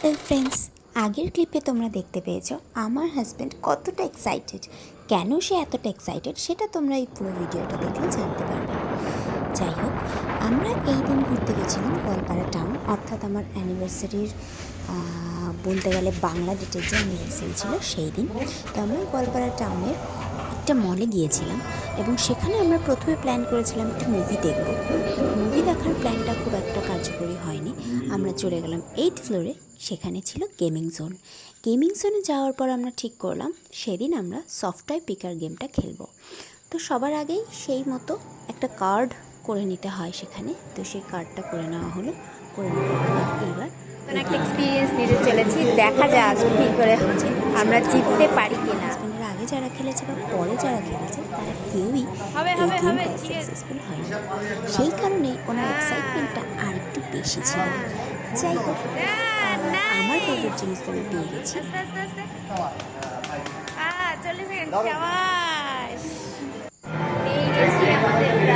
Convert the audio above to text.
Well friends, আগের ক্লিপে তোমরা দেখতে পেয়েছো আমার হাজব্যান্ড কতটা এক্সাইটেড। কেন সে এতটা এক্সাইটেড সেটা তোমরা এই পুরো ভিডিওটা দেখলে জানতে পারবে। যাই হোক, আমরা এই দিন ঘুরতে গেছিলাম গোয়ালপাড়া টাউন, অর্থাৎ আমার অ্যানিভার্সারির বলতে গেলে বাংলা ডেটের যে অ্যানিভার্সারি ছিল সেই দিন। তো আমরা গোয়ালপাড়া টাউনের একটা মলে গিয়েছিলাম এবং সেখানে আমরা প্রথমে প্ল্যান করেছিলাম একটা মুভি দেখব। মুভি দেখার প্ল্যানটা খুব একটা কার্যকরী হয়নি। আমরা চলে গেলাম 8th ফ্লোরে, সেখানে ছিল গেমিং জোন। গেমিং জোনে যাওয়ার পর আমরা ঠিক করলাম সেদিন আমরা সফট টয় পিকার গেমটা খেলবো। তো সবার আগেই সেই মতো একটা কার্ড করে নিতে হয় সেখানে, তো সেই কার্ডটা করে নেওয়া হলো। করে নেওয়ার পর এইবার একটা এক্সপিরিয়েন্স নিতে চলেছি, দেখা যাক কী করে আমরা জিততে পারি কিনা। হাজব্যান্ডের আগে যারা খেলেছে বা পরে যারা খেলেছে তারা কেউই এই গেমটায় সাকসেসফুল হয়নি। সেই কারণেই ওনার এক্সাইটমেন্টটা আর একটু বেশি ছিল। যাই হোক, আমার ফেভারিট জিনিস তো আমি পেয়ে গেছি। আমাদের